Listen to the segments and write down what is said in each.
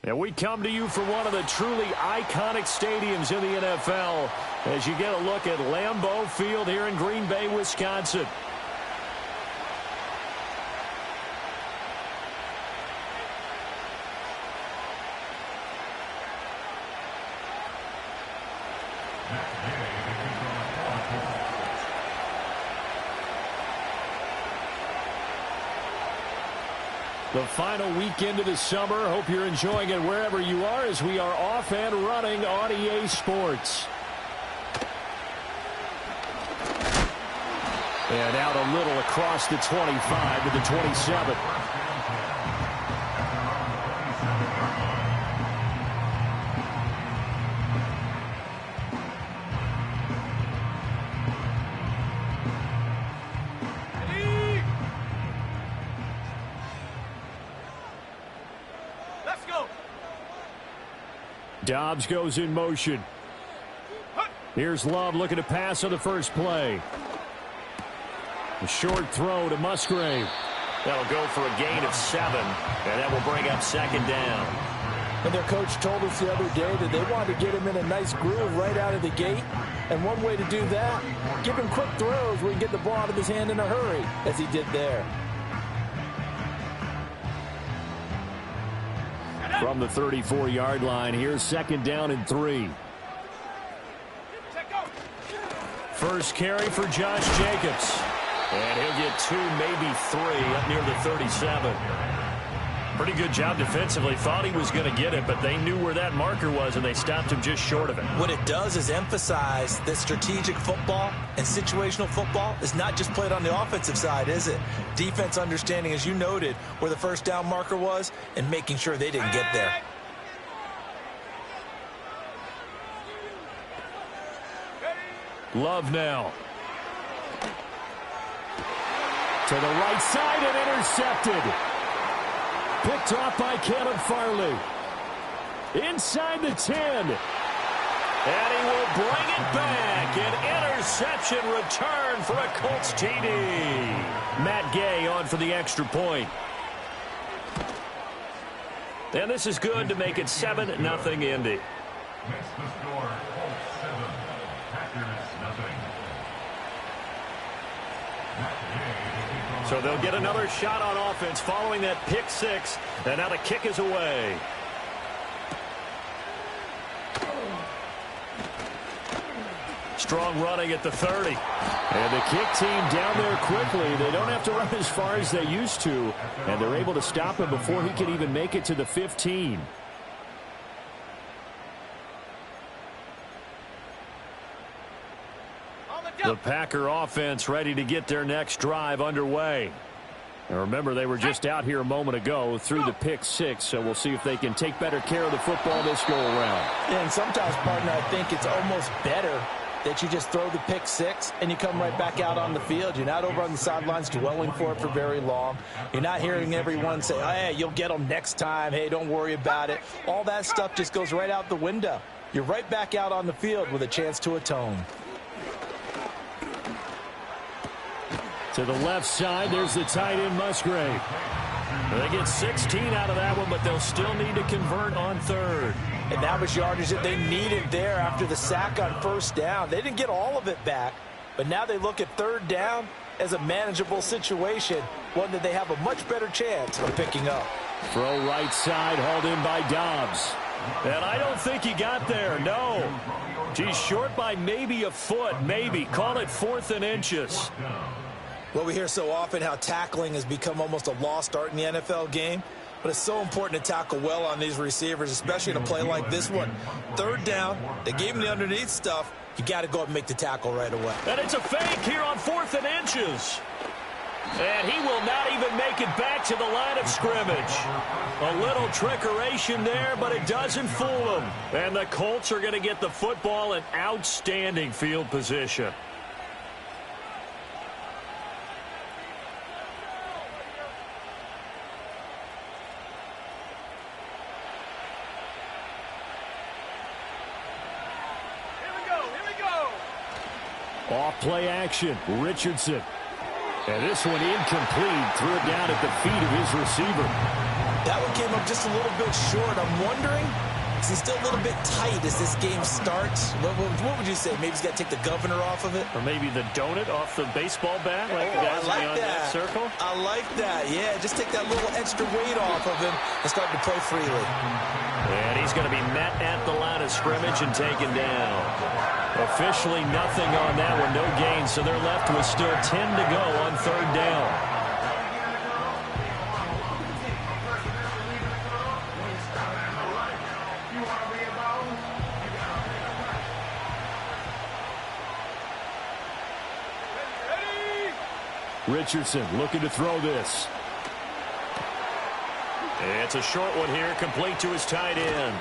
And we come to you from one of the truly iconic stadiums in the NFL as you get a look at Lambeau Field here in Green Bay, Wisconsin. The final weekend of the summer. Hope you're enjoying it wherever you are as we are off and running on EA Sports. And out a little across the 25 to the 27. Dobbs goes in motion. Here's Love looking to pass on the first play. A short throw to Musgrave. That'll go for a gain of 7, and that will bring up second down. And their coach told us the other day that they wanted to get him in a nice groove right out of the gate. And one way to do that, give him quick throws where he can get the ball out of his hand in a hurry, as he did there. From the 34-yard line, here's second down and 3. First carry for Josh Jacobs. And he'll get 2, maybe 3, up near the 37. Pretty good job defensively. Thought he was going to get it, but they knew where that marker was, and they stopped him just short of it. What it does is emphasize that strategic football and situational football is not just played on the offensive side, is it? Defense understanding, as you noted, where the first down marker was and making sure they didn't get there. Love now. To the right side and intercepted. Picked off by Caleb Farley. Inside the 10. And he will bring it back. An interception return for a Colts TD. Matt Gay on for the extra point. And this is good to make it 7-0 Indy. Next the score, Colts 7, Packers nothing. So they'll get another shot on offense following that pick 6. And now the kick is away. Strong running at the 30. And the kick team down there quickly. They don't have to run as far as they used to. And they're able to stop him before he can even make it to the 15. The Packer offense ready to get their next drive underway. And remember, they were just out here a moment ago through the pick 6, so we'll see if they can take better care of the football this go-around. Yeah, and sometimes, partner, I think it's almost better that you just throw the pick 6 and you come right back out on the field. You're not over on the sidelines dwelling for it for very long. You're not hearing everyone say, oh, hey, you'll get them next time. Hey, don't worry about it. All that stuff just goes right out the window. You're right back out on the field with a chance to atone. To the left side, there's the tight end Musgrave. They get 16 out of that one, but they'll still need to convert on third. And that was yardage that they needed there after the sack on first down. They didn't get all of it back, but now they look at third down as a manageable situation, one that they have a much better chance of picking up. Throw right side, hauled in by Dobbs. And I don't think he got there, no. He's short by maybe a foot, maybe. Call it 4th and inches. Well, we hear so often how tackling has become almost a lost art in the NFL game, but it's so important to tackle well on these receivers, especially in a play like this one. Third down, they gave him the underneath stuff. You got to go up and make the tackle right away. And it's a fake here on 4th and inches. And he will not even make it back to the line of scrimmage. A little trickeration there, but it doesn't fool him. And the Colts are going to get the football in outstanding field position. Off play action, Richardson. And this one incomplete, threw it down at the feet of his receiver. That one came up just a little bit short. I'm wondering, is he still a little bit tight as this game starts? What would you say? Maybe he's got to take the governor off of it? Or maybe the donut off the baseball bat, like the guys beyond that circle? I like that. Yeah, just take that little extra weight off of him and start to play freely. And he's going to be met at the line of scrimmage and taken down. Officially nothing on that one, no gain, so they're left with still 10 to go on third down. Richardson looking to throw this. It's a short one here, complete to his tight end.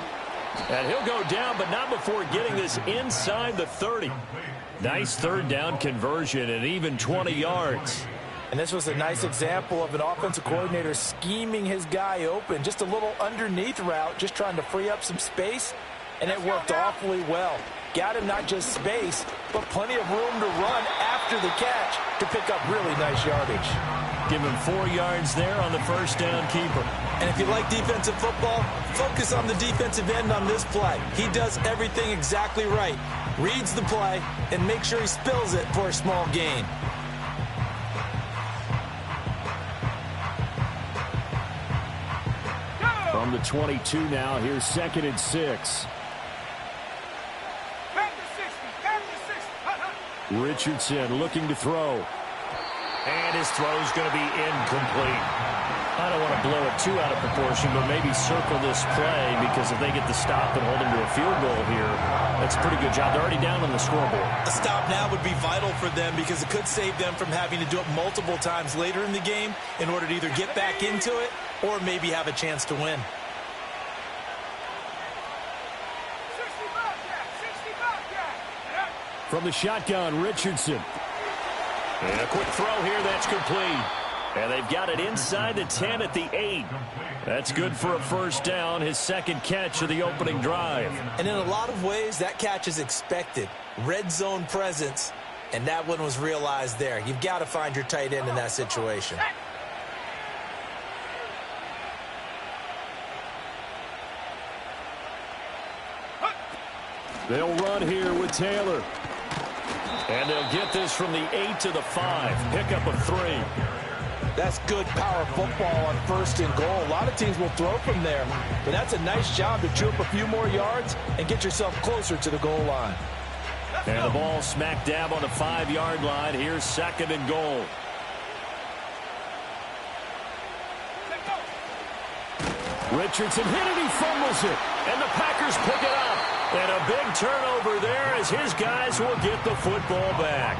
And he'll go down, but not before getting this inside the 30. Nice third down conversion and even 20 yards. And this was a nice example of an offensive coordinator scheming his guy open. Just a little underneath route, just trying to free up some space, and it worked awfully well. Got him not just space, but plenty of room to run after the catch to pick up really nice yardage. Give him 4 yards there on the first down keeper. And if you like defensive football, focus on the defensive end on this play. He does everything exactly right. Reads the play and makes sure he spills it for a small gain. From the 22 now, here's 2nd and 6. Richardson looking to throw. And his throw's going to be incomplete. I don't want to blow it too out of proportion, but maybe circle this play, because if they get the stop and hold him to a field goal here, that's a pretty good job. They're already down on the scoreboard. A stop now would be vital for them, because it could save them from having to do it multiple times later in the game in order to either get back into it or maybe have a chance to win. From the shotgun, Richardson. And a quick throw here, that's complete. And they've got it inside the 10 at the 8. That's good for a first down, his second catch of the opening drive. And in a lot of ways, that catch is expected. Red zone presence, and that one was realized there. You've got to find your tight end in that situation. They'll run here with Taylor. And they'll get this from the 8 to the 5. Pickup of 3. That's good power football on 1st and goal. A lot of teams will throw from there, but that's a nice job to chew up a few more yards and get yourself closer to the goal line. And the ball smack dab on the 5-yard line. Here's 2nd and goal. Richardson hit it, he fumbles it, and the Packers pick it up. And a big turnover there as his guys will get the football back.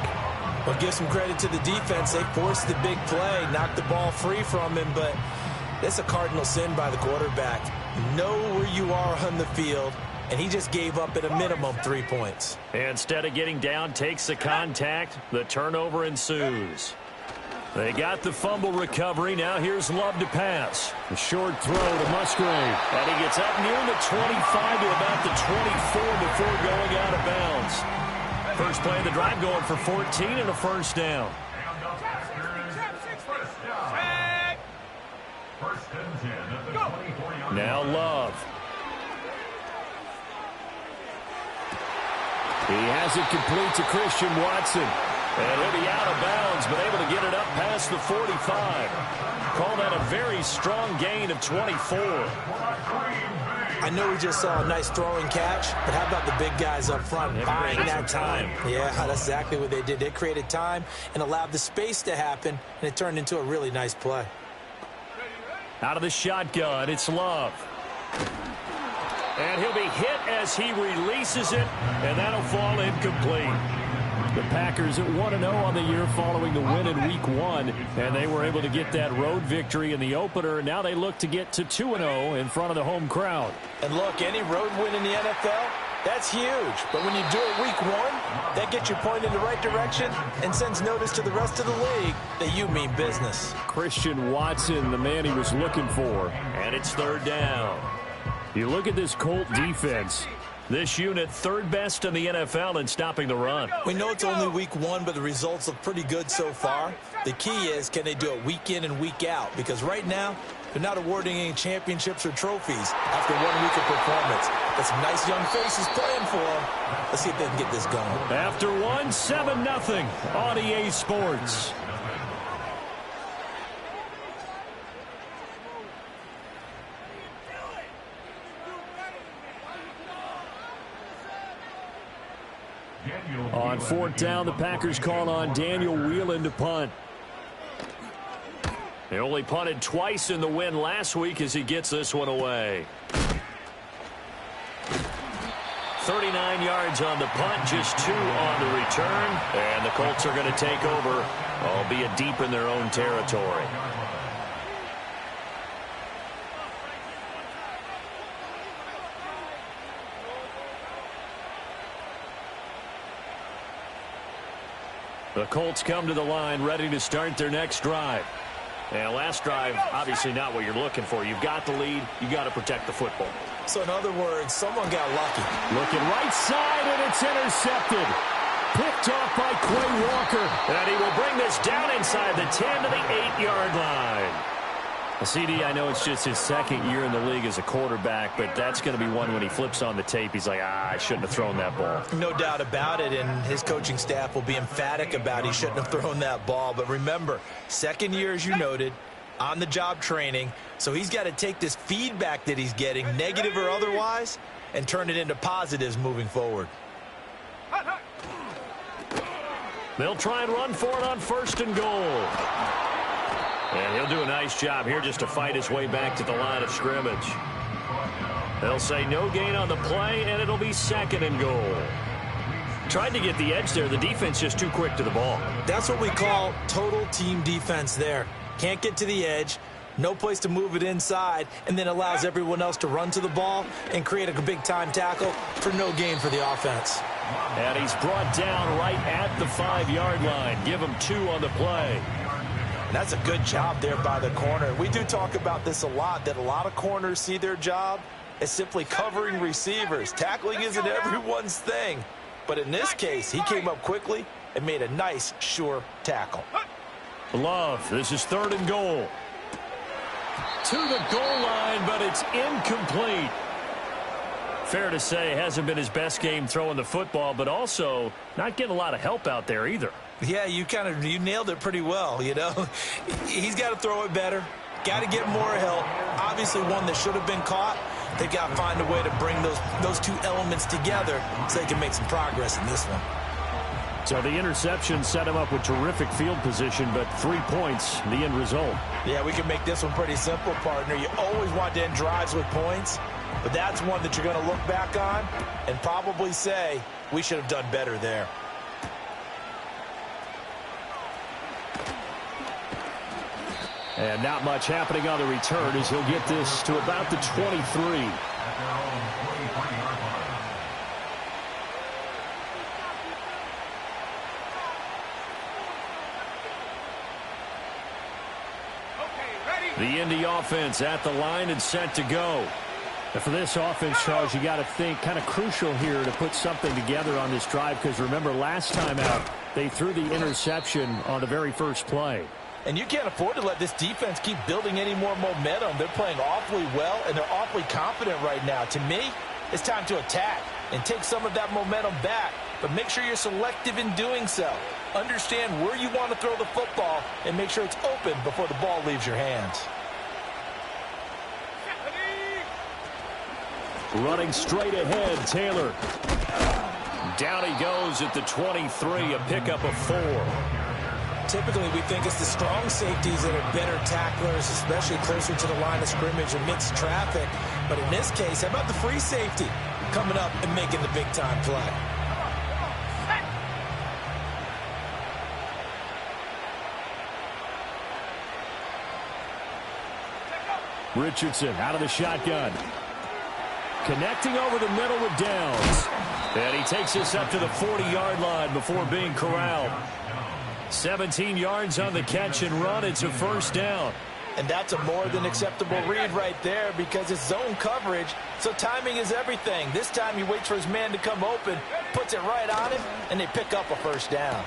Well, give some credit to the defense. They forced the big play, knocked the ball free from him, but it's a cardinal sin by the quarterback. Know where you are on the field, and he just gave up at a minimum 3 points. Instead of getting down, takes the contact. The turnover ensues. They got the fumble recovery. Now here's Love to pass. A short throw to Musgrave. And he gets up near the 25 to about the 24 before going out of bounds. First play of the drive going for 14 and a first down. Now Love. He has it complete to Christian Watson. And he'll be out of bounds, but able to get it up past the 45. Call that a very strong gain of 24. I know we just saw a nice throwing catch, but how about the big guys up front buying that time? Yeah, that's exactly what they did. They created time and allowed the space to happen, and it turned into a really nice play. Out of the shotgun, it's Love. And he'll be hit as he releases it, and that'll fall incomplete. The Packers at 1-0 on the year following the win in Week 1, and they were able to get that road victory in the opener, and now they look to get to 2-0 in front of the home crowd. And look, any road win in the NFL, that's huge. But when you do it Week 1, that gets you pointed in the right direction and sends notice to the rest of the league that you mean business. Christian Watson, the man he was looking for, and it's third down. You look at this Colt defense. This unit, third best in the NFL in stopping the run. We know it's only Week 1, but the results look pretty good so far. The key is, can they do it week in and week out? Because right now, but not awarding any championships or trophies after 1 week of performance. Got some nice young faces playing for them. Let's see if they can get this going. After one, 7-0 on EA Sports. On 4th down, the Packers call on Daniel Whelan to punt. They only punted twice in the win last week as he gets this one away. 39 yards on the punt, just 2 on the return. And the Colts are going to take over, albeit deep in their own territory. The Colts come to the line, ready to start their next drive. And last drive, obviously not what you're looking for. You've got the lead. You got to protect the football. So in other words, someone got lucky. Looking right side, and it's intercepted. Picked off by Quay Walker. And he will bring this down inside the 10 to the 8-yard line. CD, I know it's just his second year in the league as a quarterback, but that's going to be one when he flips on the tape. He's like, I shouldn't have thrown that ball. No doubt about it, and his coaching staff will be emphatic about he shouldn't have thrown that ball. But remember, second year, as you noted, on-the-job training, so he's got to take this feedback that he's getting, negative or otherwise, and turn it into positives moving forward. They'll try and run for it on 1st and goal. And he'll do a nice job here just to fight his way back to the line of scrimmage. They'll say no gain on the play, and it'll be 2nd and goal. Tried to get the edge there. The defense just too quick to the ball. That's what we call total team defense there. Can't get to the edge, no place to move it inside, and then allows everyone else to run to the ball and create a big-time tackle for no gain for the offense. And he's brought down right at the 5-yard line. Give him 2 on the play. That's a good job there by the corner. We do talk about this a lot, that a lot of corners see their job as simply covering receivers. Tackling isn't everyone's thing. But in this case, he came up quickly and made a nice, sure tackle. Love, this is 3rd and goal. To the goal line, but it's incomplete. Fair to say, hasn't been his best game throwing the football, but also not getting a lot of help out there either. Yeah, you nailed it pretty well, you know. He's got to throw it better. Got to get more help. Obviously one that should have been caught. They've got to find a way to bring those 2 elements together so they can make some progress in this one. So the interception set him up with terrific field position, but 3 points, the end result. Yeah, we can make this one pretty simple, partner. You always want to end drives with points, but that's one that you're going to look back on and probably say, we should have done better there. And not much happening on the return as he'll get this to about the 23. The Indy offense at the line and set to go. And for this offense, Charles, you got to think kind of crucial here to put something together on this drive, because remember last time out they threw the interception on the very first play. And you can't afford to let this defense keep building any more momentum. They're playing awfully well, and they're awfully confident right now. To me, it's time to attack and take some of that momentum back. But make sure you're selective in doing so. Understand where you want to throw the football and make sure it's open before the ball leaves your hands. Running straight ahead, Taylor. Down he goes at the 23, a pickup of 4. Typically, we think it's the strong safeties that are better tacklers, especially closer to the line of scrimmage amidst traffic. But in this case, how about the free safety coming up and making the big-time play? Richardson out of the shotgun. Connecting over the middle with Downs. And he takes this up to the 40-yard line before being corralled. 17 yards on the catch and run. It's a first down. And that's a more than acceptable read right there because it's zone coverage, so timing is everything. This time he waits for his man to come open, puts it right on him, and they pick up a first down.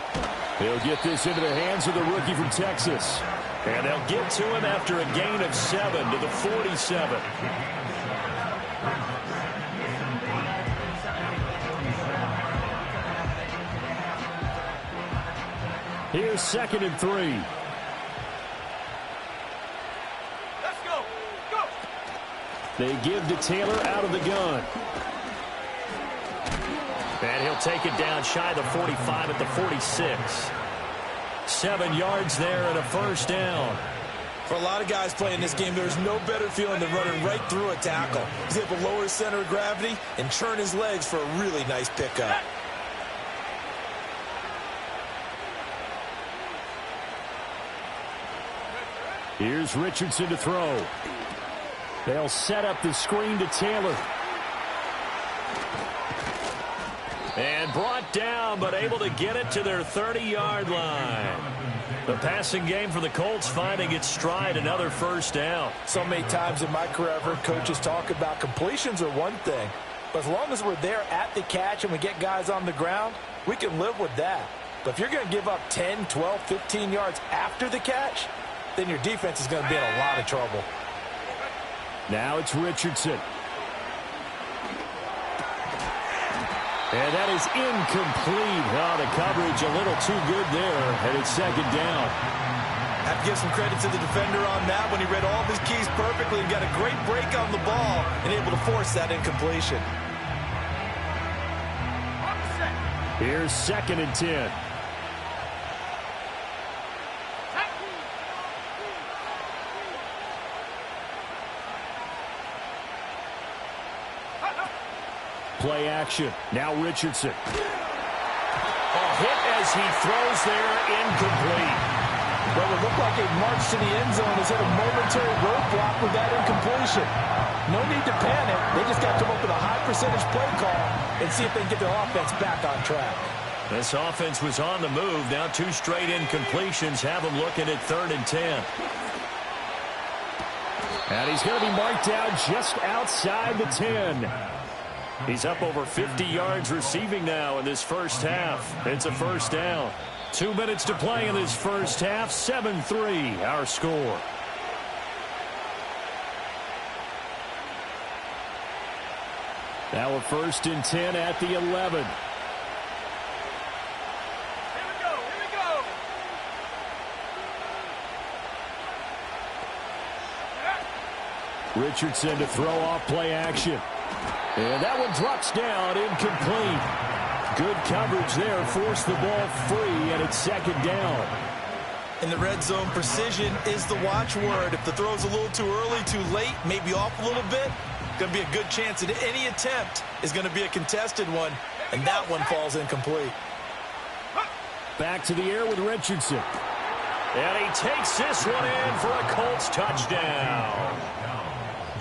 He'll get this into the hands of the rookie from Texas. And they'll get to him after a gain of 7 to the 47. Here's 2nd and 3. Let's go. Go. They give to Taylor out of the gun. And he'll take it down shy of the 45 at the 46. 7 yards there and a first down. For a lot of guys playing this game, there's no better feeling than running right through a tackle. He's able to lower his center of gravity and churn his legs for a really nice pickup. Here's Richardson to throw. They'll set up the screen to Taylor. And brought down, but able to get it to their 30-yard line. The passing game for the Colts finding its stride, another first down. So many times in my career, I've heard coaches talk about completions are one thing. But as long as we're there at the catch and we get guys on the ground, we can live with that. But if you're going to give up 10, 12, 15 yards after the catch, then your defense is going to be in a lot of trouble. Now it's Richardson. And that is incomplete. Oh, the coverage a little too good there, and it's 2nd down. I have to give some credit to the defender on that when he read all of his keys perfectly and got a great break on the ball and able to force that incompletion. Here's 2nd and 10. Play action. Now Richardson. A hit as he throws there, incomplete. Well, it looked like a march to the end zone has hit a momentary roadblock with that incompletion. No need to panic. They just got to come up with a high percentage play call and see if they can get their offense back on track. This offense was on the move. Now 2 straight incompletions have them looking at 3rd and 10. And he's going to be marked down just outside the 10. He's up over 50 yards receiving now in this first half. It's a first down. 2 minutes to play in this first half. 7-3 our score. Now a 1st and 10 at the 11. Richardson to throw off play action. And that one drops down, incomplete. Good coverage there, forced the ball free, and it's 2nd down. In the red zone, precision is the watchword. If the throw's a little too early, too late, maybe off a little bit, going to be a good chance that any attempt is going to be a contested one, and that one falls incomplete. Back to the air with Richardson. And he takes this one in for a Colts touchdown.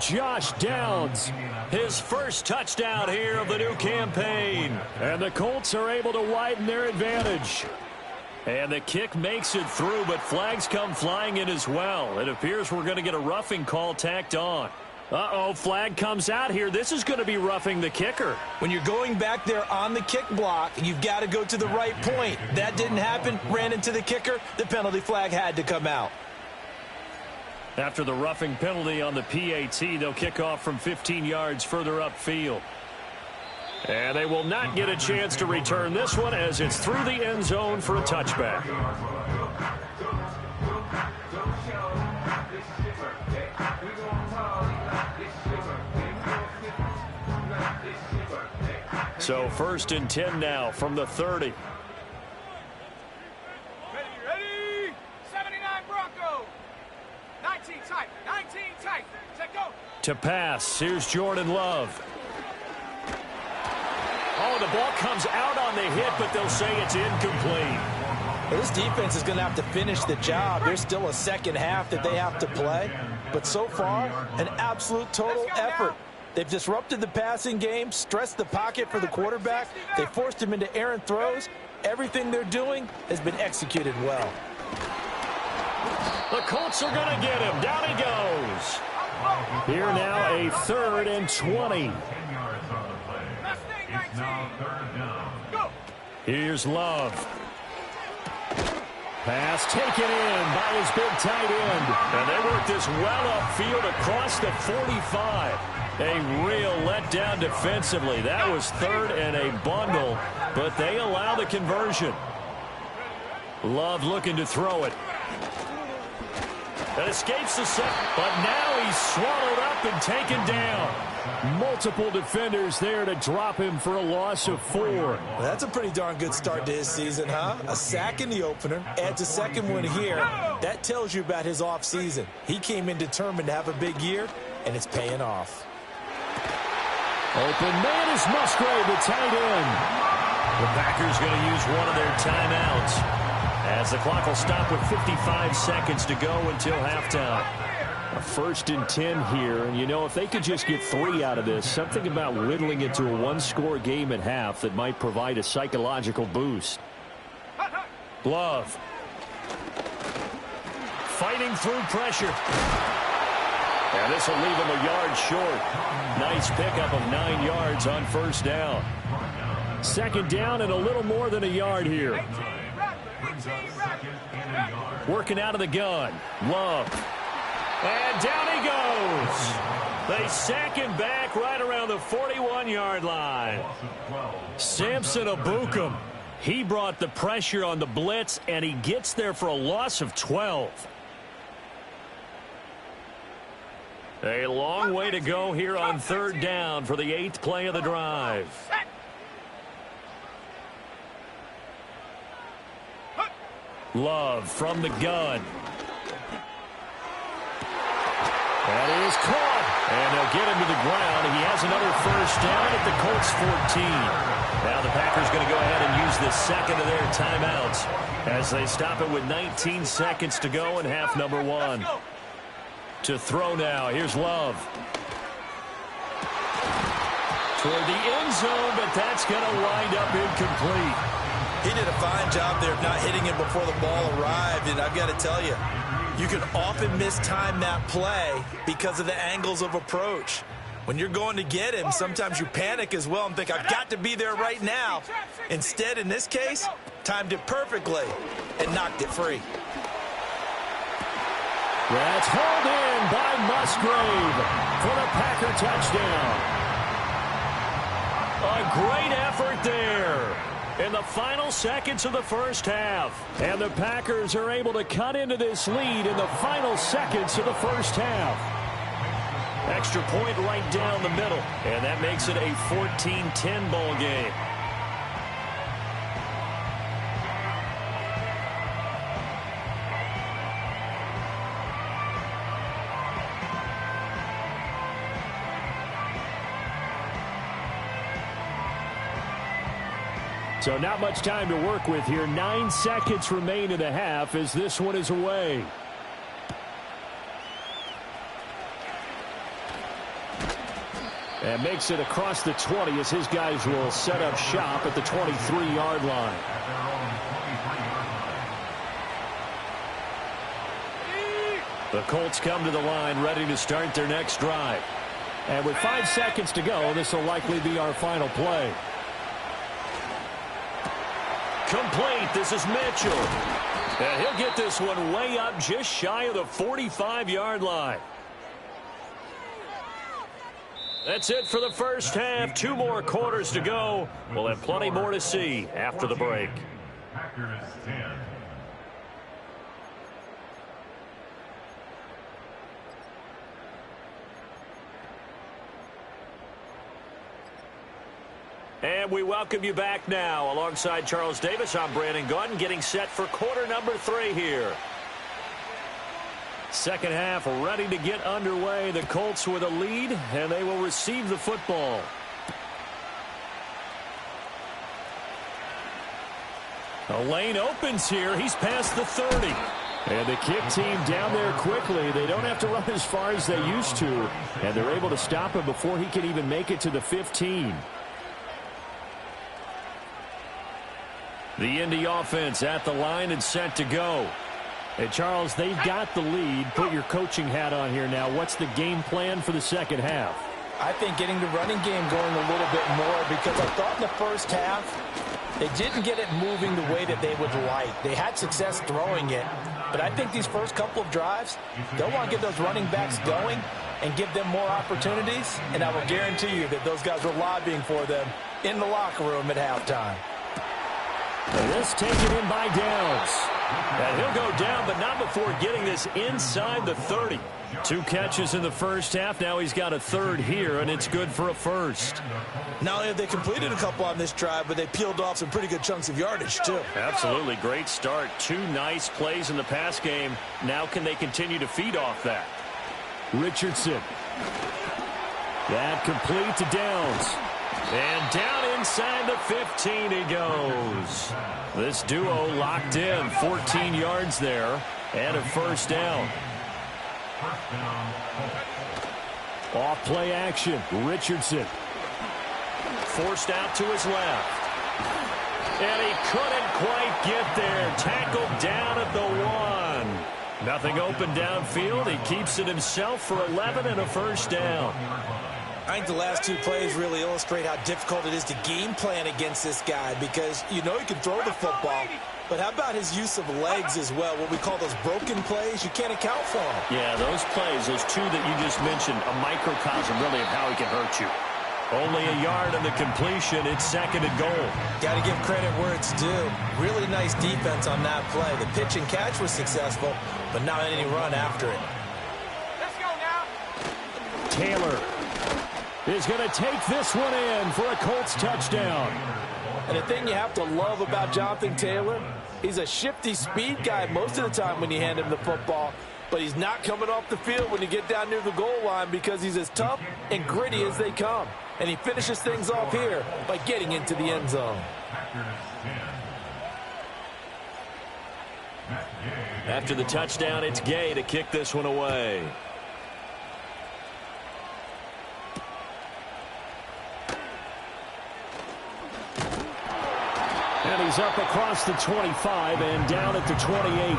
Josh Downs, his first touchdown here of the new campaign. And the Colts are able to widen their advantage. And the kick makes it through, but flags come flying in as well. It appears we're going to get a roughing call tacked on. Uh-oh, flag comes out here. This is going to be roughing the kicker. When you're going back there on the kick block, you've got to go to the right point. That didn't happen, ran into the kicker. The penalty flag had to come out. After the roughing penalty on the PAT, they'll kick off from 15 yards further upfield. And they will not get a chance to return this one as it's through the end zone for a touchback. So 1st and 10 now from the 30. Ready? 79 Bronco. 19 tight. 19 tight. Set go. To pass, here's Jordan Love. Oh, the ball comes out on the hit, but they'll say it's incomplete. Well, this defense is going to have to finish the job. There's still a second half that they have to play. But so far, an absolute total effort. They've disrupted the passing game, stressed the pocket for the quarterback. They forced him into errant throws. Everything they're doing has been executed well. The Colts are going to get him. Down he goes. Here now a 3rd and 20. It's now 3rd down. Go. Here's Love. Pass taken in by his big tight end. And they work this well upfield across the 45. A real letdown defensively. That was third and a bundle, but they allow the conversion. Love looking to throw it. That escapes the set, but now he's swallowed up and taken down. Multiple defenders there to drop him for a loss of 4. Well, that's a pretty darn good start to his season, huh? A sack in the opener, adds a second one here. That tells you about his offseason. He came in determined to have a big year, and it's paying off. Open man is Musgrave, the tight end. The Packers going to use one of their timeouts, as the clock will stop with 55 seconds to go until halftime. A 1st and 10 here, and you know, if they could just get 3 out of this, something about whittling it to a one-score game at half that might provide a psychological boost. Love. Fighting through pressure. And this will leave him a yard short. Nice pickup of 9 yards on 1st down. 2nd down and a little more than a yard here. Working out of the gun. Love. And down he goes. They sack him back right around the 41-yard line. Samson Abukum. He brought the pressure on the blitz, and he gets there for a loss of 12. A long way to go here on 3rd down for the 8th play of the drive. Love from the gun. That is caught. And they'll get him to the ground. He has another 1st down at the Colts 14. Now the Packers going to go ahead and use the second of their timeouts as they stop it with 19 seconds to go in half number 1. To throw now. Here's Love. Toward the end zone, but that's going to wind up incomplete. He did a fine job there of not hitting him before the ball arrived, and I've got to tell you, you can often mistime that play because of the angles of approach. When you're going to get him, sometimes you panic as well and think, I've got to be there right now. Instead, in this case, timed it perfectly and knocked it free. That's hauled in by Musgrave for the Packer touchdown. A great effort there in the final seconds of the 1st half. And the Packers are able to cut into this lead in the final seconds of the 1st half. Extra point right down the middle, and that makes it a 14-10 ball game. So not much time to work with here. 9 seconds remain in the half as this one is away. And makes it across the 20 as his guys will set up shop at the 23-yard line. The Colts come to the line ready to start their next drive. And with 5 seconds to go, this will likely be our final play. Complete. This is Mitchell. And he'll get this one way up just shy of the 45-yard line. That's it for the 1st half. 2 more quarters to go. We'll have plenty more to see after the break. Packers 10. And we welcome you back now. Alongside Charles Davis, I'm Brandon Gunn, getting set for quarter number 3 here. 2nd half ready to get underway. The Colts with a lead, and they will receive the football. A lane opens here. He's past the 30. And the kick team down there quickly. They don't have to run as far as they used to. And they're able to stop him before he can even make it to the 15. The Indy offense at the line and set to go. Hey, Charles, they've got the lead. Put your coaching hat on here now. What's the game plan for the 2nd half? I think getting the running game going a little bit more, because I thought in the 1st half They didn't get it moving the way that they would like. They had success throwing it, but I think these first couple of drives, they'll want to get those running backs going and give them more opportunities, and I will guarantee you that those guys were lobbying for them in the locker room at halftime. This taken in by Downs. And he'll go down, but not before getting this inside the 30. 2 catches in the first half. Now he's got a third here, and it's good for a first. Not only have they completed a couple on this drive, but they peeled off some pretty good chunks of yardage, too. Absolutely. Great start. 2 nice plays in the pass game. Now can they continue to feed off that? Richardson. That complete to Downs. And down inside the 15 he goes. This duo locked in. 14 yards there and a first down. Off play action. Richardson. Forced out to his left. And he couldn't quite get there. Tackled down at the 1. Nothing open downfield. He keeps it himself for 11 and a first down. I think the last 2 plays really illustrate how difficult it is to game plan against this guy because you know he can throw the football, but how about his use of legs as well, what we call those broken plays? You can't account for them. Yeah, those plays, those 2 that you just mentioned, a microcosm really of how he can hurt you. Only a yard on the completion. It's second and goal. Got to give credit where it's due. Really nice defense on that play. The pitch and catch was successful, but not any run after it. Let's go now. Taylor is going to take this one in for a Colts touchdown. And the thing you have to love about Jonathan Taylor, he's a shifty speed guy most of the time when you hand him the football, but he's not coming off the field when you get down near the goal line because he's as tough and gritty as they come. And he finishes things off here by getting into the end zone. After the touchdown, it's Gay to kick this one away. And he's up across the 25 and down at the 28.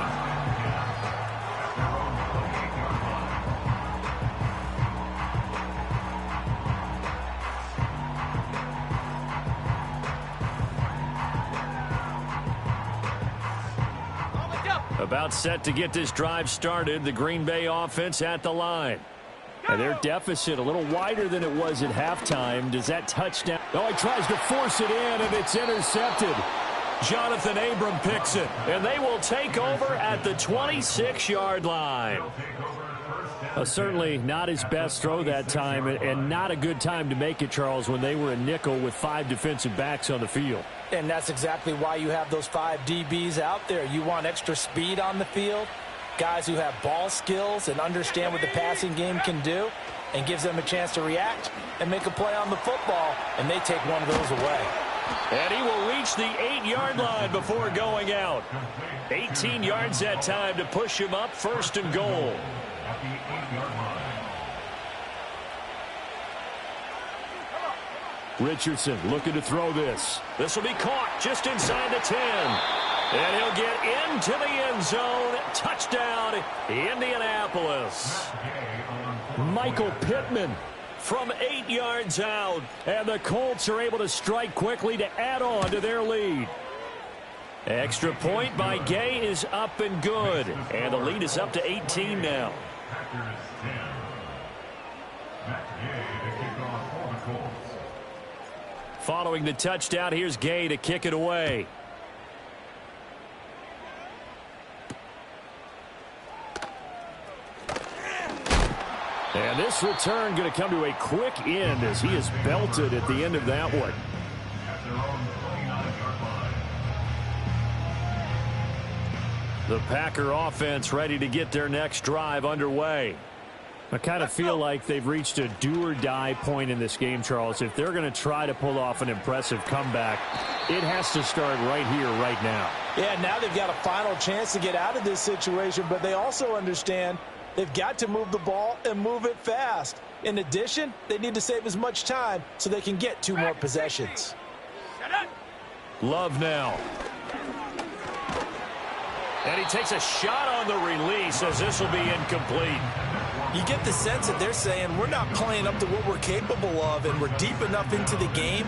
About set to get this drive started. The Green Bay offense at the line. And their deficit a little wider than it was at halftime. Does that touchdown? Oh, he tries to force it in, and it's intercepted. Jonathan Abram picks it, and they will take over at the 26-yard line. Certainly not his best throw that time, and not a good time to make it, Charles, when they were in nickel with 5 defensive backs on the field. And that's exactly why you have those 5 DBs out there. You want extra speed on the field, guys who have ball skills and understand what the passing game can do, and gives them a chance to react and make a play on the football, and they take one of those away. And he will reach the 8-yard line before going out. 18 yards that time to push him up, first and goal. Richardson looking to throw this. This will be caught just inside the 10. And he'll get into the end zone. Touchdown, Indianapolis. Michael Pittman from 8 yards out. And the Colts are able to strike quickly to add on to their lead. Extra point by Gay is up and good. And the lead is up to 18 now. Following the touchdown, here's Gay to kick it away. And this return going to come to a quick end as he is belted at the end of that one. The Packer offense ready to get their next drive underway. I kind of feel like they've reached a do-or-die point in this game, Charles. If they're going to try to pull off an impressive comeback, it has to start right here, right now. Yeah, now they've got a final chance to get out of this situation, but they also understand they've got to move the ball and move it fast. In addition, they need to save as much time so they can get 2 more possessions. Love now. And he takes a shot on the release as this will be incomplete. You get the sense that they're saying we're not playing up to what we're capable of, and we're deep enough into the game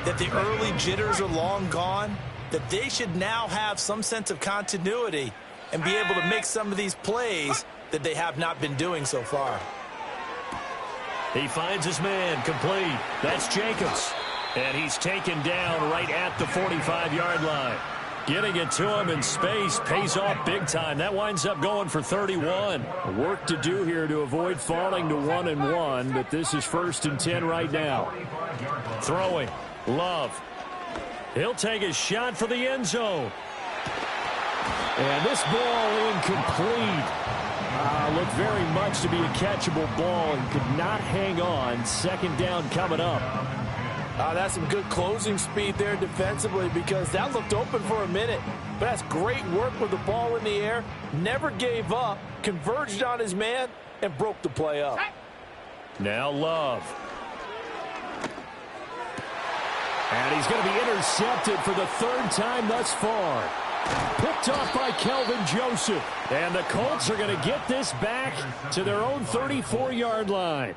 that the early jitters are long gone, that they should now have some sense of continuity and be able to make some of these plays that they have not been doing so far. He finds his man complete. That's Jacobs. And he's taken down right at the 45-yard line. Getting it to him in space pays off big time. That winds up going for 31. Work to do here to avoid falling to 1-1, but this is 1st and 10 right now. Throwing. Love. He'll take a shot for the end zone. And this ball incomplete. Looked very much to be a catchable ball and could not hang on. 2nd down coming up. That's some good closing speed there defensively, because that looked open for a minute. But that's great work with the ball in the air. Never gave up, converged on his man, and broke the play up. Now Love. And he's going to be intercepted for the 3rd time thus far. Picked off by Kelvin Joseph. And the Colts are going to get this back to their own 34-yard line.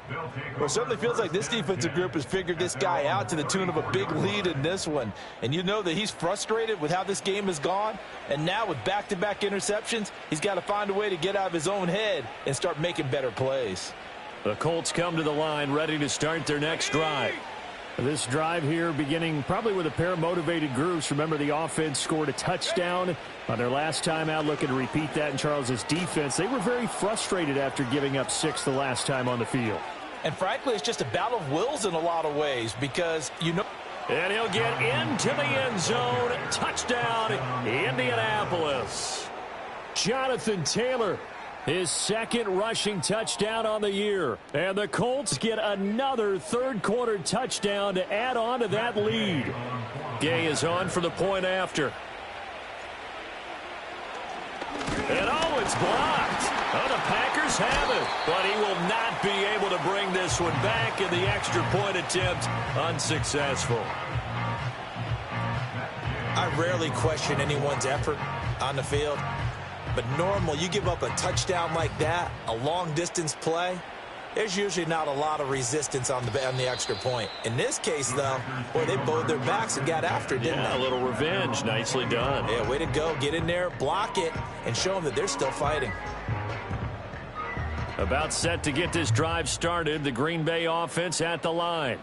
Well, it certainly feels like this defensive group has figured this guy out to the tune of a big lead in this one. And you know that he's frustrated with how this game has gone. And now with back-to-back interceptions, he's got to find a way to get out of his own head and start making better plays. The Colts come to the line ready to start their next drive. This drive here beginning probably with a pair of motivated groups. Remember, the offense scored a touchdown on their last time out. Looking to repeat that in Charles's defense. They were very frustrated after giving up 6 the last time on the field. And frankly, it's just a battle of wills in a lot of ways, because you know. And he'll get into the end zone. Touchdown, Indianapolis. Jonathan Taylor, his 2nd rushing touchdown on the year. And the Colts get another 3rd-quarter touchdown to add on to that lead. Gay is on for the point after. And it's blocked. Oh, the Packers have it. But he will not be able to bring this one back, in the extra point attempt unsuccessful. I rarely question anyone's effort on the field. But normally, you give up a touchdown like that, a long-distance play, there's usually not a lot of resistance on the extra point. In this case, though, boy, they bowed their backs and got after it, didn't they? A little revenge. Nicely done. Yeah, way to go. Get in there, block it, and show them that they're still fighting. About set to get this drive started. The Green Bay offense at the line.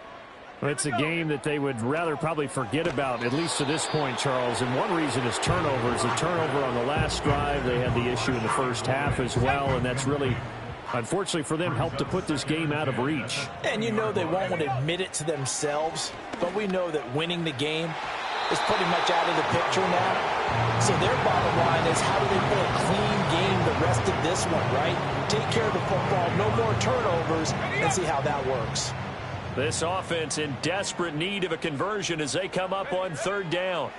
It's a game that they would rather probably forget about, at least to this point, Charles. And one reason is turnovers. A turnover on the last drive. They had the issue in the first half as well, and that's really, unfortunately for them, helped to put this game out of reach. And you know they won't want to admit it to themselves, but we know that winning the game is pretty much out of the picture now. So their bottom line is, how do they play a clean game the rest of this one, right? Take care of the football, no more turnovers, and see how that works. This offense in desperate need of a conversion as they come up on 3rd down.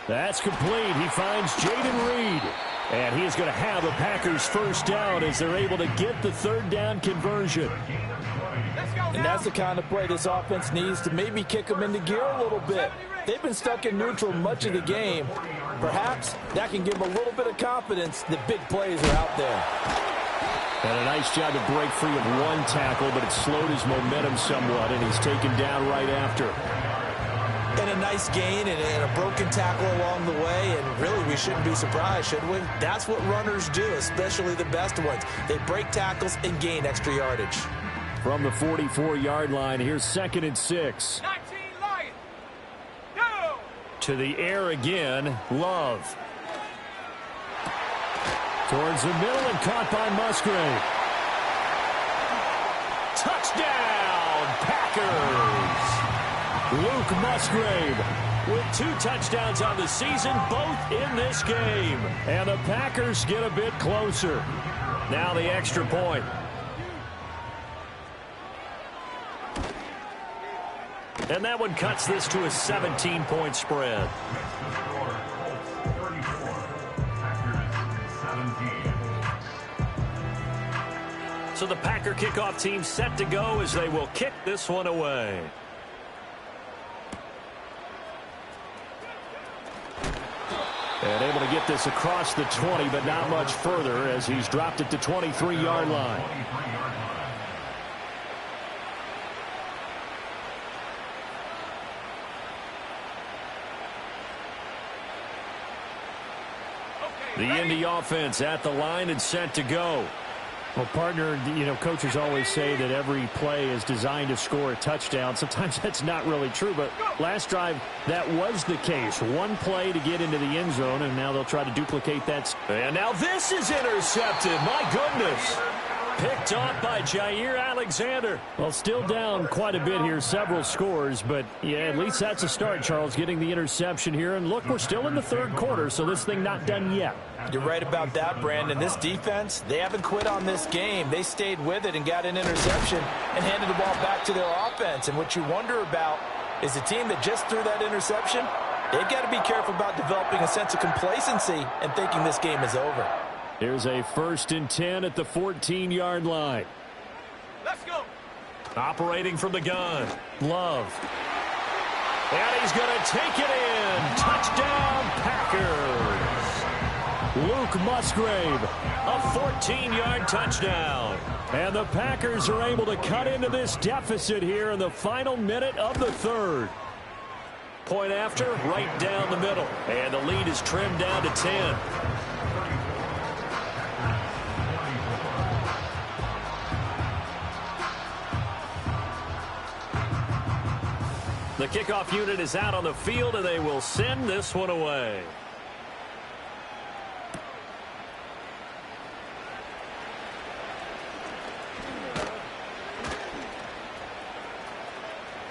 That's complete. He finds Jaden Reed. And he is going to have a Packers 1st down as they're able to get the 3rd down conversion. And that's the kind of play this offense needs to maybe kick them into gear a little bit. They've been stuck in neutral much of the game. Perhaps that can give them a little bit of confidence that big plays are out there. And a nice job to break free of one tackle, but it slowed his momentum somewhat, and he's taken down right after. And a nice gain and a broken tackle along the way, and really we shouldn't be surprised, should we? That's what runners do, especially the best ones. They break tackles and gain extra yardage. From the 44-yard line, here's 2nd and 6. 19 Lions. Go! To the air again, Love. Towards the middle and caught by Musgrave. Touchdown, Packers! Luke Musgrave with 2 touchdowns on the season, both in this game. And the Packers get a bit closer. Now the extra point. And that one cuts this to a 17-point spread. So the Packer kickoff team set to go as they will kick this one away. And able to get this across the 20, but not much further as he's dropped it to 23-yard line. The Indy offense at the line and set to go. Well, partner, coaches always say that every play is designed to score a touchdown. Sometimes that's not really true, but last drive, that was the case. One play to get into the end zone, and now they'll try to duplicate that. And now this is intercepted. My goodness. Picked off by Jair Alexander. Well, still down quite a bit here, several scores, but yeah, at least that's a start, Charles, getting the interception here. And look, we're still in the third quarter, so this thing not done yet. You're right about that, Brandon. This defense, they haven't quit on this game. They stayed with it and got an interception and handed the ball back to their offense. And what you wonder about is the team that just threw that interception, they've got to be careful about developing a sense of complacency and thinking this game is over. Here's a 1st and 10 at the 14-yard line. Let's go. Operating from the gun. Love. And he's going to take it in. Touchdown, Packers. Luke Musgrave, a 14-yard touchdown. And the Packers are able to cut into this deficit here in the final minute of the third. Point after, right down the middle. And the lead is trimmed down to 10. The kickoff unit is out on the field, and they will send this one away.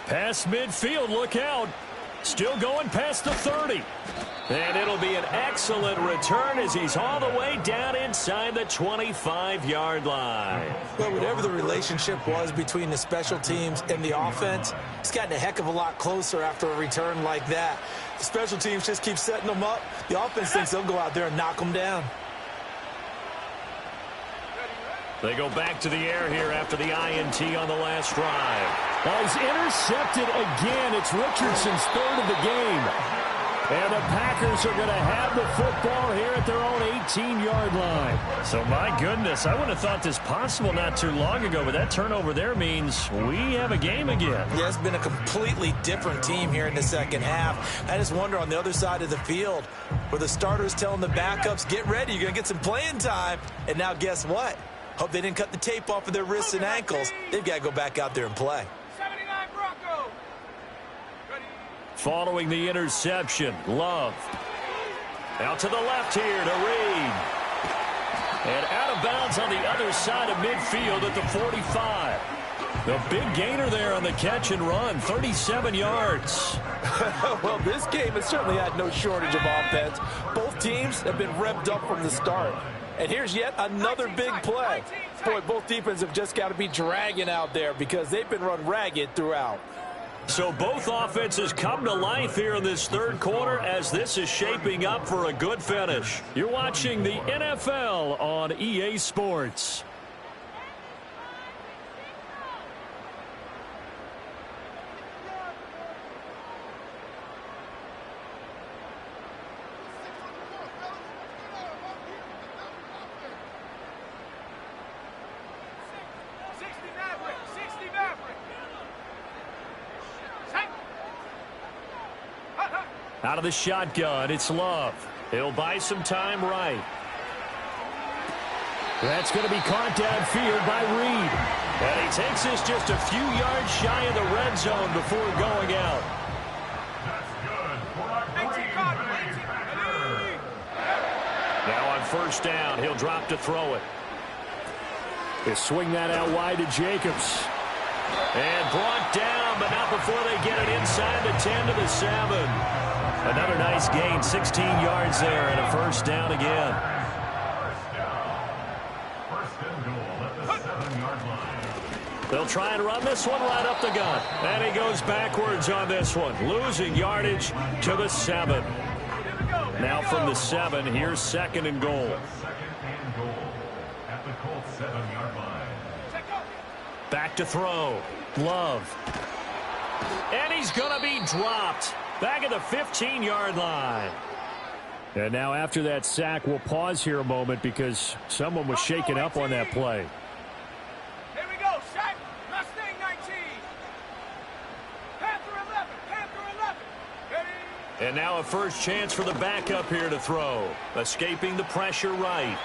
Past midfield, look out. Still going past the 30. And it'll be an excellent return as he's all the way down inside the 25-yard line. Well, whatever the relationship was between the special teams and the offense, it's gotten a heck of a lot closer after a return like that. The special teams just keep setting them up. The offense thinks they'll go out there and knock them down. They go back to the air here after the INT on the last drive. He's intercepted again. It's Richardson's third of the game. And the Packers are going to have the football here at their own 18-yard line. So, my goodness, I wouldn't have thought this possible not too long ago, but that turnover there means we have a game again. Yeah, it's been a completely different team here in the second half. I just wonder on the other side of the field where the starters telling the backups, get ready, you're going to get some playing time. And now guess what? Hope they didn't cut the tape off of their wrists and ankles. They've got to go back out there and play. 79 Broncos. Ready. Following the interception, Love. Out to the left here to Reed. And out of bounds on the other side of midfield at the 45. The big gainer there on the catch and run, 37 yards. Well, this game has certainly had no shortage of offense. Both teams have been revved up from the start. And here's yet another big play. Boy, both defenses have just got to be dragging out there because they've been run ragged throughout. So both offenses come to life here in this third quarter as this is shaping up for a good finish. You're watching the NFL on EA Sports. Out of the shotgun, it's Love. He'll buy some time right. That's going to be caught downfield by Reed. And he takes this just a few yards shy of the red zone before going out. Now on first down, he'll drop to throw it. They swing that out wide to Jacobs. And brought down, but not before they get it inside the 10 to the 7. Another nice gain, 16 yards there, and a first down again. First and goal at the 7-yard line. They'll try and run this one right up the gut. And he goes backwards on this one, losing yardage to the 7. Now from the 7, here's second and goal. Second and goal at the Colts 7-yard line. Back to throw. Love. And he's going to be dropped. Back at the 15-yard line. And now after that sack, we'll pause here a moment because someone was shaken up on that play. Here we go, Shaq. Mustang 19. Panther 11. Panther 11. Ready. And now a first chance for the backup here to throw. Escaping the pressure right.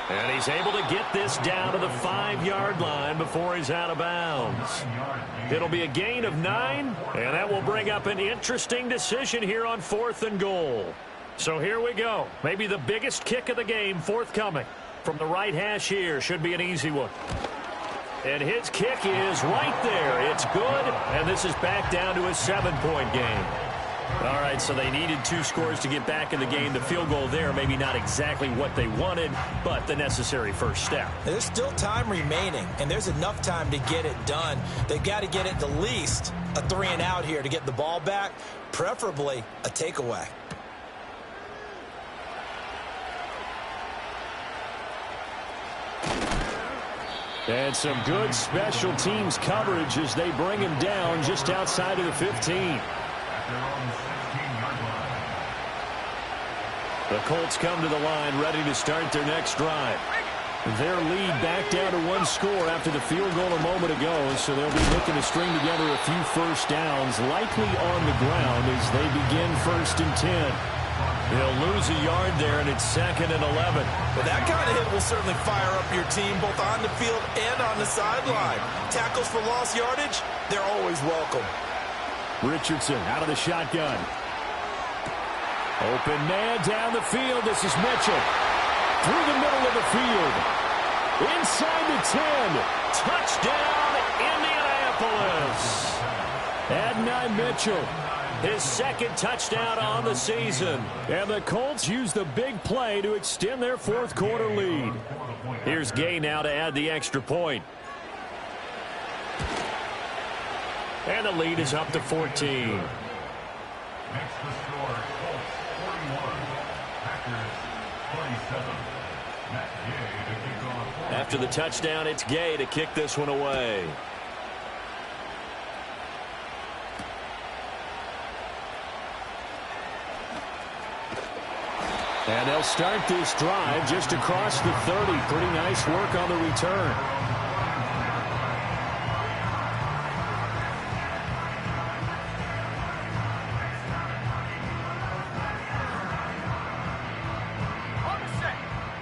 And he's able to get this down to the 5-yard line before he's out of bounds. It'll be a gain of 9, and that will bring up an interesting decision here on 4th and goal. So here we go. Maybe the biggest kick of the game forthcoming. From the right hash here, should be an easy one. And his kick is right there. It's good, and this is back down to a 7-point game. All right, so they needed 2 scores to get back in the game. The field goal there, maybe not exactly what they wanted, but the necessary first step. There's still time remaining, and there's enough time to get it done. They've got to get it the least a 3-and-out here to get the ball back, preferably a takeaway. And some good special teams coverage as they bring him down just outside of the 15. The Colts come to the line ready to start their next drive. Their lead back down to 1 score after the field goal a moment ago, so they'll be looking to string together a few first downs, likely on the ground as they begin 1st and 10. He'll lose a yard there, and it's 2nd and 11. Well, that kind of hit will certainly fire up your team both on the field and on the sideline. Tackles for lost yardage, they're always welcome. Richardson out of the shotgun. Open man down the field. This is Mitchell. Through the middle of the field. Inside the 10. Touchdown, Indianapolis. Adonai Mitchell. His 2nd touchdown on the season. And the Colts use the big play to extend their 4th quarter lead. Here's Gay now to add the extra point. And the lead is up to 14. Makes the score, Colts 41, Packers 27. Matt Gay to kick off. After the touchdown, it's Gay to kick this one away. And they'll start this drive just across the 30. Pretty nice work on the return.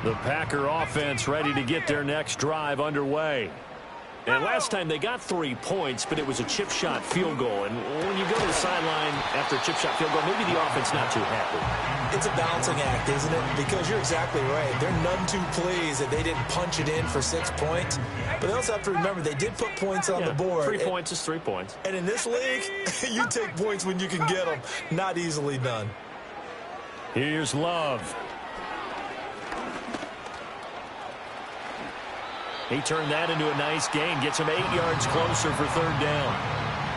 The Packer offense ready to get their next drive underway. And last time they got 3 points, but it was a chip shot field goal. And when you go to the sideline after a chip shot field goal, maybe the offense not too happy. It's a balancing act, isn't it? Because you're exactly right. They're none too pleased that they didn't punch it in for 6 points. But they also have to remember they did put points on the board. 3 points is 3 points. And in this league, you take points when you can get them. Not easily done. Here's Love. He turned that into a nice gain. Gets him 8 yards closer for 3rd down.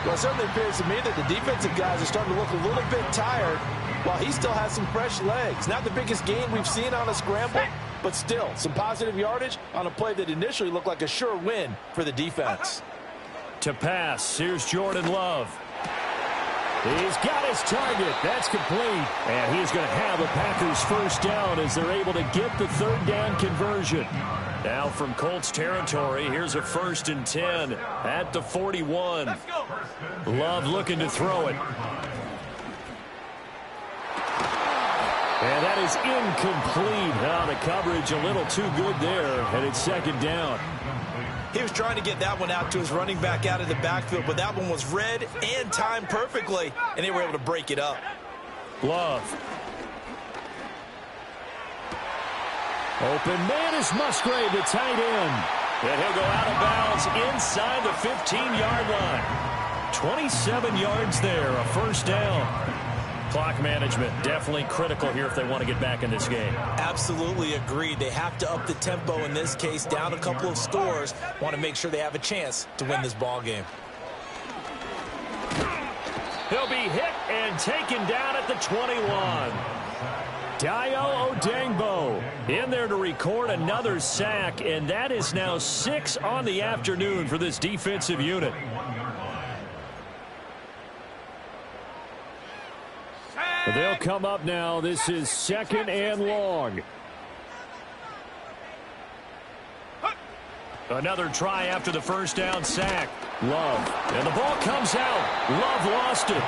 Well, it certainly appears to me that the defensive guys are starting to look a little bit tired while he still has some fresh legs. Not the biggest gain we've seen on a scramble, but still some positive yardage on a play that initially looked like a sure win for the defense. To pass, here's Jordan Love. He's got his target. That's complete. And he's going to have a Packers first down as they're able to get the 3rd down conversion. Now from Colts territory, here's a 1st and 10 at the 41. Love looking to throw it. And that is incomplete. Oh, the coverage a little too good there, and it's 2nd down. He was trying to get that one out to his running back out of the backfield, but that one was read and timed perfectly, and they were able to break it up. Love. Open man is Musgrave, the tight end. And he'll go out of bounds inside the 15-yard line. 27 yards there, a first down. Clock management definitely critical here if they want to get back in this game. Absolutely agreed. They have to up the tempo in this case, down a couple of scores. Want to make sure they have a chance to win this ball game. He'll be hit and taken down at the 21. Dio Odengbo in there to record another sack, and that is now 6 on the afternoon for this defensive unit. They'll come up now. This is 2nd and long. Another try after the first down sack. Love. And the ball comes out. Love lost it.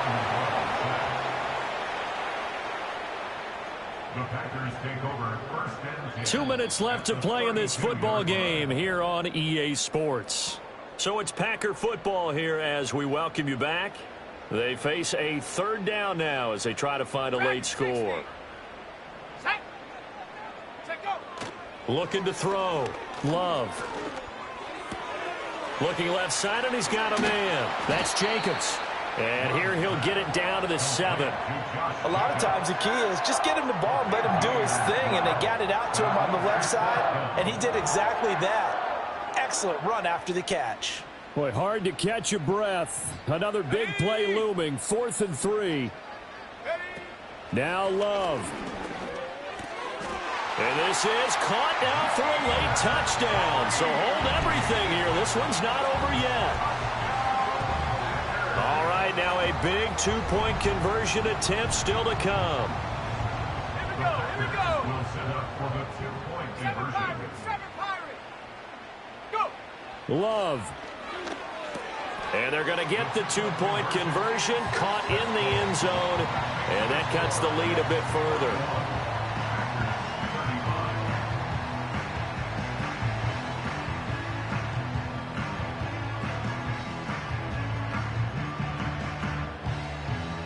The Packers take over first and 10. 2 minutes left to play in this football game here on EA Sports. So it's Packer football here as we welcome you back. They face a third down now as they try to find a late score. Set, go. Looking to throw. Love. Looking left side, and he's got a man. That's Jacobs. And here he'll get it down to the 7. A lot of times the key is just get him the ball and let him do his thing, and they got it out to him on the left side, and he did exactly that. Excellent run after the catch. Boy, hard to catch your breath. Another big play looming. 4th and 3. Now Love. And this is caught now for a late touchdown. So hold everything here. This one's not over yet. All right, now a big 2-point conversion attempt still to come. Here we go. We'll set up for the 2-point conversion. Seven Pirates. Go. Love. And they're going to get the 2-point conversion, caught in the end zone, and that cuts the lead a bit further.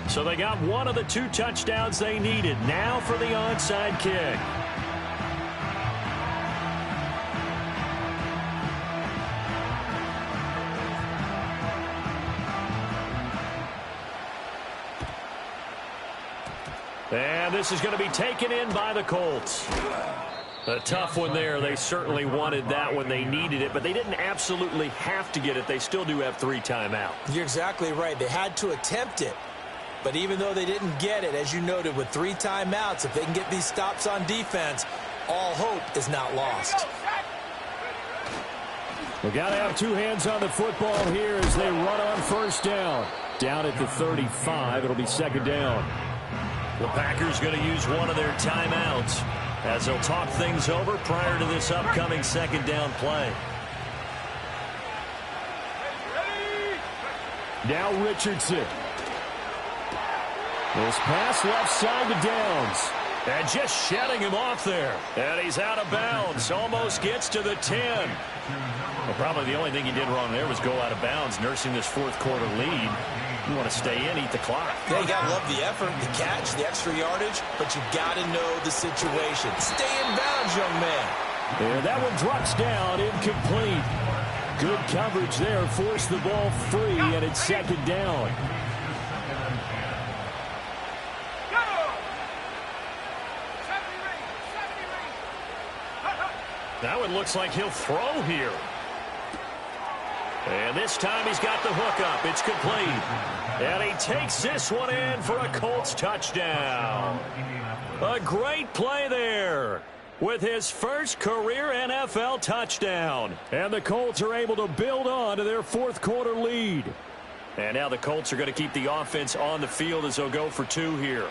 So they got one of the 2 touchdowns they needed. Now for the onside kick. And this is going to be taken in by the Colts. A tough one there. They certainly wanted that when they needed it, but they didn't absolutely have to get it. They still do have 3 timeouts. You're exactly right. They had to attempt it. But even though they didn't get it, as you noted, with 3 timeouts, if they can get these stops on defense, all hope is not lost. We got to have 2 hands on the football here as they run on first down. Down at the 35, it'll be 2nd down. The Packers going to use one of their timeouts as they'll talk things over prior to this upcoming 2nd down play. Now Richardson. This pass left side to Downs. And just shedding him off there. And he's out of bounds. Almost gets to the 10. Well, probably the only thing he did wrong there was go out of bounds, nursing this 4th quarter lead. You want to stay in, eat the clock. Yeah, you got to love the effort, the catch, the extra yardage, but you got to know the situation. Stay in bounds, young man. And that one drops down, incomplete. Good coverage there, forced the ball free, and it's 2nd down. That one looks like he'll throw here. And this time he's got the hook up. It's complete. And he takes this one in for a Colts touchdown. A great play there with his first career NFL touchdown. And the Colts are able to build on to their 4th quarter lead. And now the Colts are going to keep the offense on the field as they'll go for 2 here.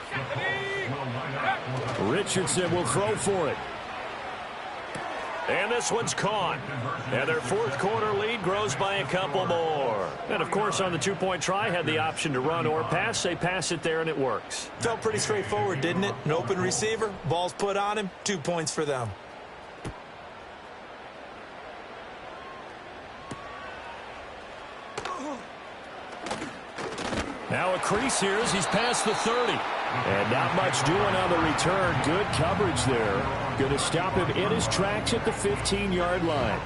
Richardson will throw for it. And this one's caught. And their 4th quarter lead grows by a couple more. And, of course, on the 2-point try, had the option to run or pass. They pass it there, and it works. Felt pretty straightforward, didn't it? An open receiver, ball's put on him, 2 points for them. Now a crease here as he's past the 30. And not much doing on the return. Good coverage there. Going to stop him in his tracks at the 15-yard line.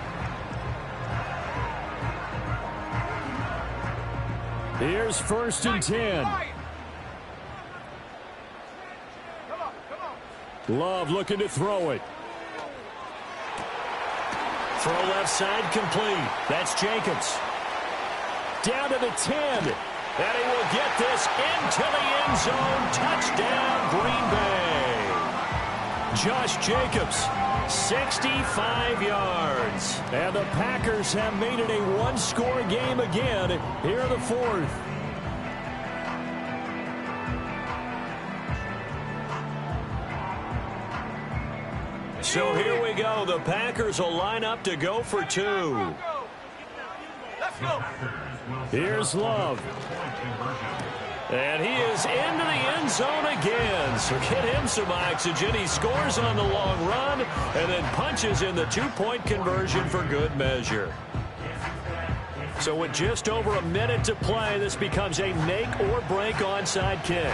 Here's 1st and 10. Love looking to throw it. Throw left side complete. That's Jacobs. Down to the 10. And he will get this into the end zone. Touchdown, Green Bay. Josh Jacobs, 65 yards. And the Packers have made it a 1-score game again here in the 4th. So here we go. The Packers will line up to go for 2. Let's go. Here's Love. And he is into the end zone again. So get him some oxygen. He scores on the long run and then punches in the two-point conversion for good measure. So with just over a minute to play, this becomes a make-or-break onside kick.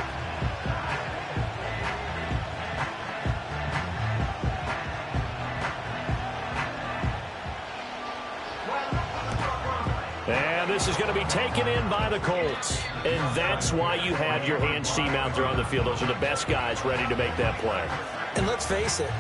And this is going to be taken in by the Colts. And that's why you have your hands team out there on the field. Those are the best guys ready to make that play. And let's face it,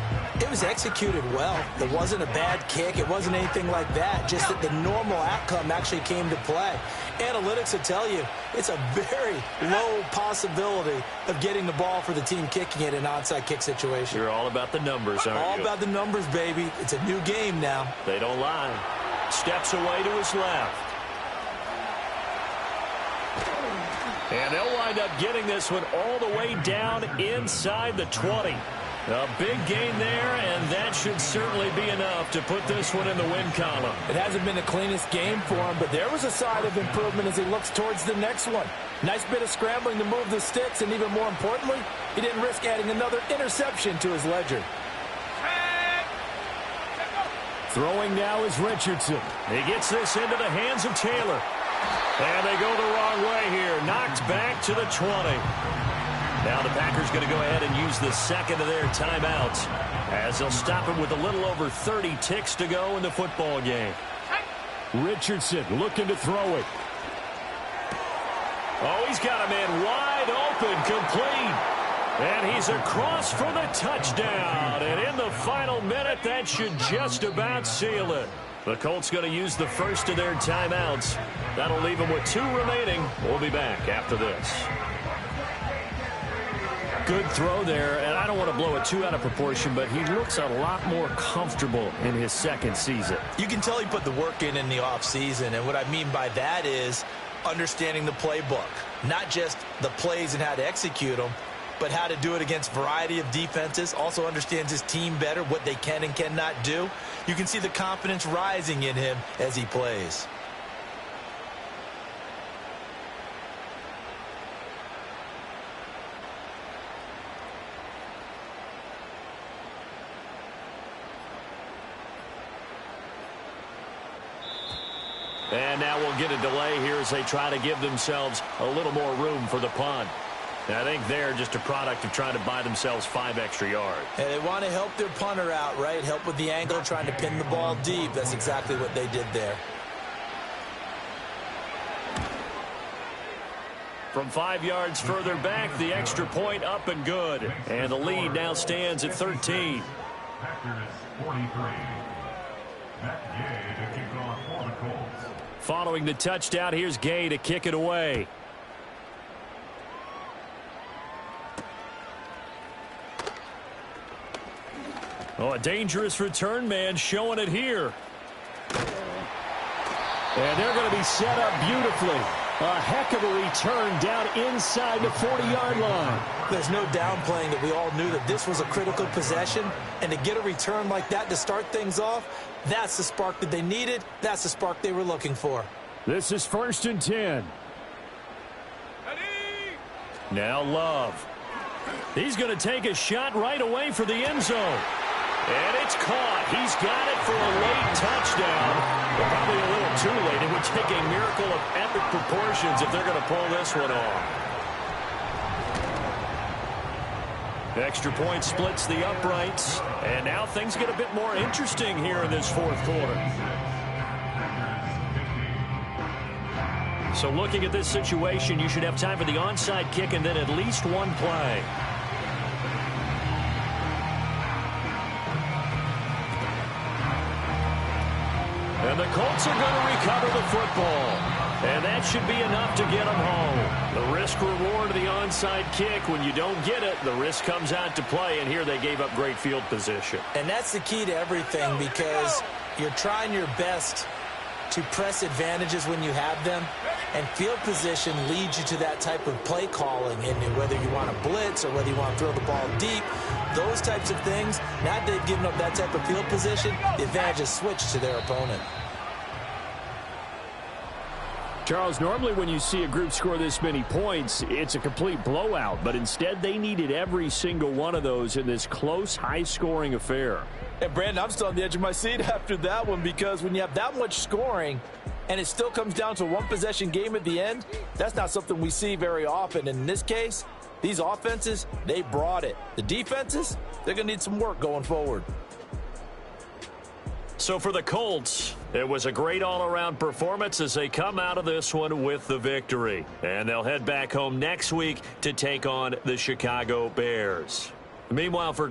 it was executed well. It wasn't a bad kick. It wasn't anything like that. Just that the normal outcome actually came to play. Analytics will tell you it's a very low possibility of getting the ball for the team kicking it in an onside kick situation. You're all about the numbers, aren't you? All about the numbers, baby. It's a new game now. They don't lie. Steps away to his left. And they'll wind up getting this one all the way down inside the 20. A big gain there, and that should certainly be enough to put this one in the win column. It hasn't been the cleanest game for him, but there was a side of improvement as he looks towards the next one. Nice bit of scrambling to move the sticks, and even more importantly, he didn't risk adding another interception to his ledger. Throwing now is Richardson. He gets this into the hands of Taylor. And they go the wrong way here. Knocked back to the 20. Now the Packers going to go ahead and use the second of their timeouts as they'll stop him with a little over 30 ticks to go in the football game. Richardson looking to throw it. Oh, he's got a man wide open, complete. And he's across for the touchdown. And in the final minute, that should just about seal it. The Colts going to use the first of their timeouts. That'll leave them with 2 remaining. We'll be back after this. Good throw there, and I don't want to blow it too out of proportion, but he looks a lot more comfortable in his second season. You can tell he put the work in the offseason, and what I mean by that is understanding the playbook. Not just the plays and how to execute them, but how to do it against a variety of defenses. Also understands his team better, what they can and cannot do. You can see the confidence rising in him as he plays. And now we'll get a delay here as they try to give themselves a little more room for the punt. And I think they're just a product of trying to buy themselves 5 extra yards. And they want to help their punter out, right? Help with the angle, trying to pin the ball deep. That's exactly what they did there. From 5 yards further back, the extra point up and good. And the lead now stands at 13. Packers 43. Matt Gay to kick off for the Colts. Following the touchdown, here's Gay to kick it away. Oh, a dangerous return man showing it here. And they're going to be set up beautifully. A heck of a return down inside the 40-yard line. There's no downplaying that we all knew that this was a critical possession. And to get a return like that to start things off, that's the spark that they needed. That's the spark they were looking for. This is 1st and 10. Now Love. He's going to take a shot right away for the end zone. And it's caught. He's got it for a late touchdown. But probably a little too late. It would take a miracle of epic proportions if they're going to pull this one off. Extra point splits the uprights. And now things get a bit more interesting here in this 4th quarter. So looking at this situation, you should have time for the onside kick and then at least one play. And the Colts are going to recover the football. And that should be enough to get them home. The risk-reward of the onside kick, when you don't get it, the risk comes out to play, and here they gave up great field position. And that's the key to everything, because you're trying your best to press advantages when you have them, and field position leads you to that type of play calling, and whether you want to blitz or whether you want to throw the ball deep, those types of things. Now that they've given up that type of field position, the advantage is switched to their opponent. Charles, normally when you see a group score this many points, it's a complete blowout. But instead, they needed every single one of those in this close, high-scoring affair. And, Brandon, I'm still on the edge of my seat after that one because when you have that much scoring and it still comes down to a one-possession game at the end, that's not something we see very often. And in this case, these offenses, they brought it. The defenses, they're going to need some work going forward. So for the Colts, it was a great all-around performance as they come out of this one with the victory. And they'll head back home next week to take on the Chicago Bears. Meanwhile, for